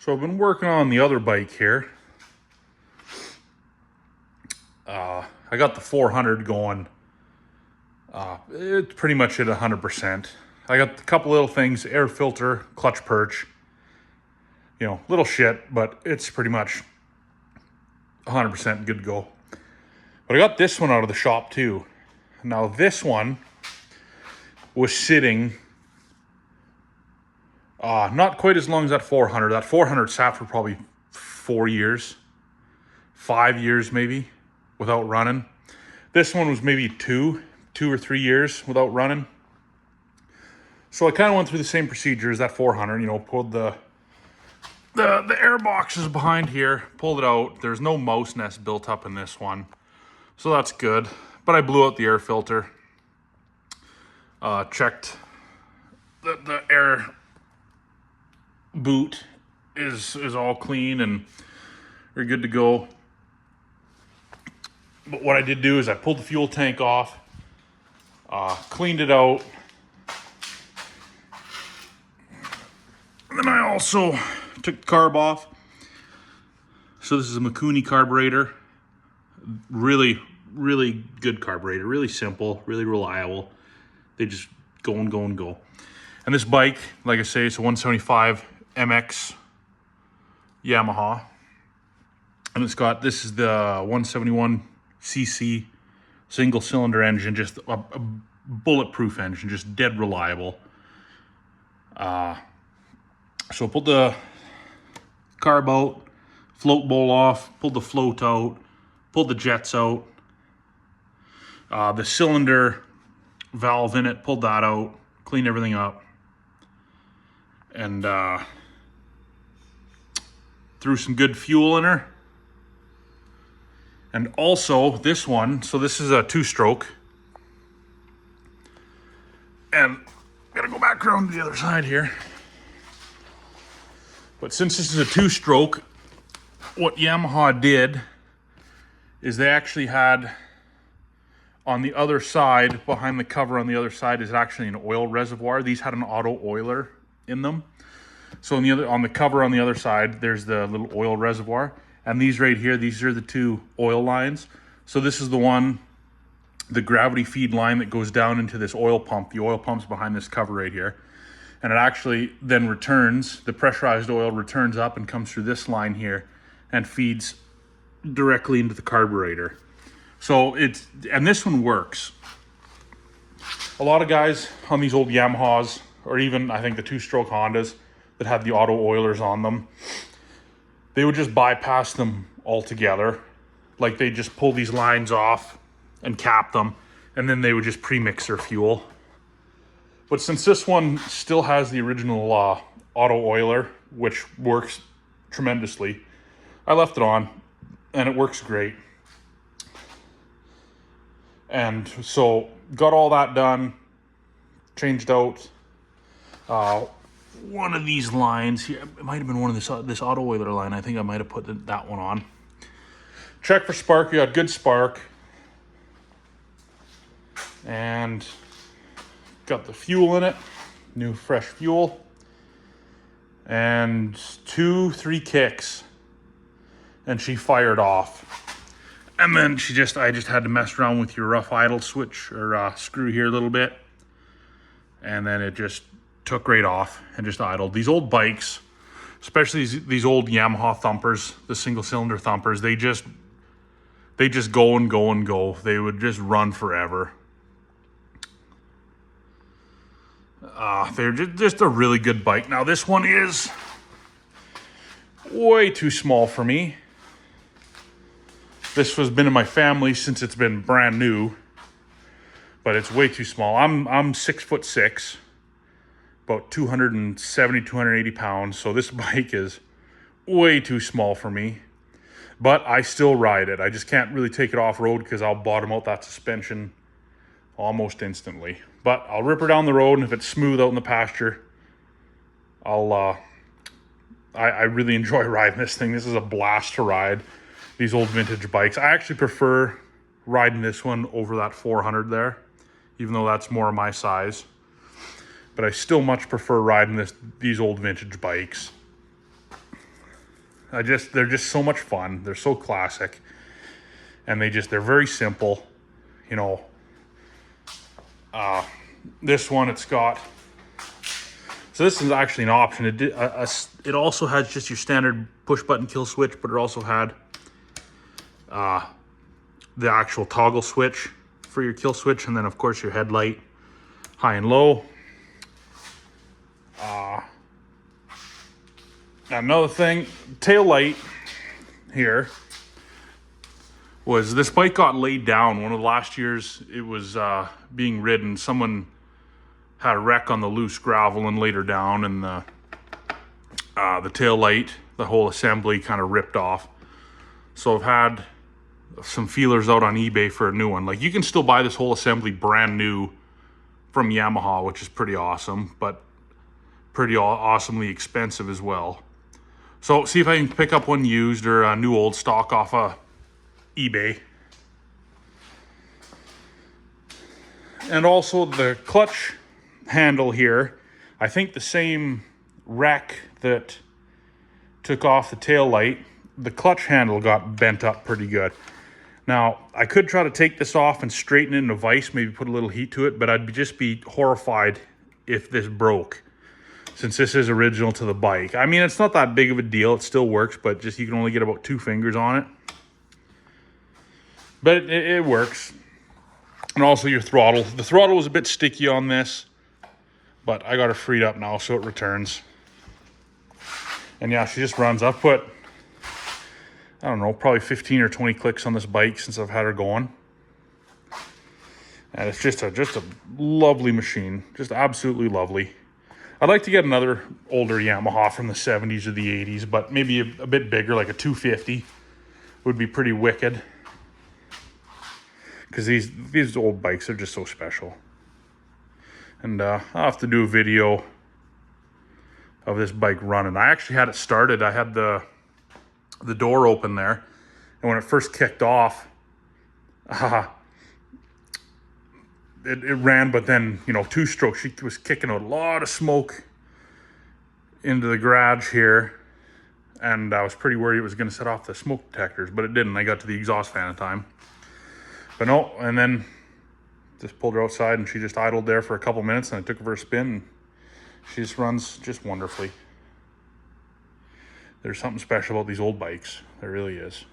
So I've been working on the other bike here. I got the 400 going. It's pretty much at 100%. I got a couple little things, air filter, clutch perch. You know, little shit, but it's pretty much 100% good to go. But I got this one out of the shop too. Now this one was sitting not quite as long as that 400. That 400 sat for probably 4 years, 5 years maybe, without running. This one was maybe two or 3 years without running. So I kind of went through the same procedure as that 400, you know, pulled the air boxes behind here, pulled it out. There's no mouse nest built up in this one, so that's good. But I blew out the air filter, checked the air boot is all clean and we're good to go. But what I did do is I pulled the fuel tank off, cleaned it out, and then I also took the carb off. So this is a Mikuni carburetor. Really good carburetor, really simple, really reliable. They just go and go and go. And this bike, like I say, it's a 175 MX Yamaha. And it's got, this is the 171cc single cylinder engine, just a bulletproof engine, just dead reliable. So I pulled the carb out, float bowl off, pulled the float out, pulled the jets out, the cylinder valve in it, pulled that out, cleaned everything up, and threw some good fuel in her. And also this one, so this is a 2-stroke, and gotta go back around to the other side here. But since this is a 2-stroke, what Yamaha did is they actually had on the other side, behind the cover on the other side, is actually an oil reservoir. These had an auto oiler in them. So on the cover on the other side, there's the little oil reservoir. And these right here, these are the 2 oil lines. So this is the one, the gravity feed line that goes down into this oil pump. The oil pump's behind this cover right here. And it actually then returns, the pressurized oil returns up and comes through this line here and feeds directly into the carburetor. So and this one works. A lot of guys on these old Yamahas, or even I think the 2-stroke Hondas that had the auto oilers on them, they would just bypass them altogether. Like they just pull these lines off and cap them, and then they would just pre-mix their fuel. But since this one still has the original auto oiler, which works tremendously, I left it on, and it works great. And so got all that done, changed out one of these lines here. It might have been one of this auto oiler line. I think I might have put that one on. Check for spark. We got good spark. And got the fuel in it, new fresh fuel, and 2-3 kicks, and she fired off. And then I just had to mess around with your rough idle switch or screw here a little bit, and then it just took right off and just idled. These old bikes, especially these old Yamaha thumpers, the single cylinder thumpers, they just go and go and go. They would just run forever. They're just a really good bike. Now this one is way too small for me. This has been in my family since it's been brand new, but it's way too small. I'm 6'6", about 270, 280 pounds. So this bike is way too small for me, but I still ride it. I just can't really take it off road because I'll bottom out that suspension almost instantly. But I'll rip her down the road, and if it's smooth out in the pasture, I really enjoy riding this thing. This is a blast to ride, these old vintage bikes. I actually prefer riding this one over that 400 there, even though that's more of my size. But I still much prefer riding these old vintage bikes. They're just so much fun. They're so classic, and they're very simple. You know, this one, it's got, so this is actually an option. It also has just your standard push button kill switch, but it also had the actual toggle switch for your kill switch, and then of course your headlight, high and low. Another thing, tail light here was, this bike got laid down. One of the last years it was being ridden, someone had a wreck on the loose gravel and laid her down, and the tail light, the whole assembly kind of ripped off. So I've had some feelers out on eBay for a new one. Like, you can still buy this whole assembly brand new from Yamaha, which is pretty awesome, but pretty awesomely expensive as well. So see if I can pick up one used or a new old stock off of eBay. And also the clutch handle here, I think the same wreck that took off the tail light, the clutch handle got bent up pretty good. Now, I could try to take this off and straighten it in a vise, maybe put a little heat to it, but I'd just be horrified if this broke, since this is original to the bike. I mean, it's not that big of a deal. It still works, but just you can only get about 2 fingers on it. But it works. And also your throttle. The throttle was a bit sticky on this, but I got it freed up now, so it returns. And yeah, she just runs. I've put, I don't know, probably 15 or 20 clicks on this bike since I've had her going. And it's just a lovely machine. Just absolutely lovely. I'd like to get another older Yamaha from the 70s or the 80s, but maybe a bit bigger, like a 250 would be pretty wicked. Because these old bikes are just so special. And I'll have to do a video of this bike running. I actually had it started. I had the door open there, and when it first kicked off, it ran, but then, you know, 2-stroke, she was kicking out a lot of smoke into the garage here, and I was pretty worried it was going to set off the smoke detectors, but it didn't. I got to the exhaust fan in time. But no, and then just pulled her outside, and she just idled there for a couple minutes, and I took her for a spin, and she just runs just wonderfully. There's something special about these old bikes. There really is.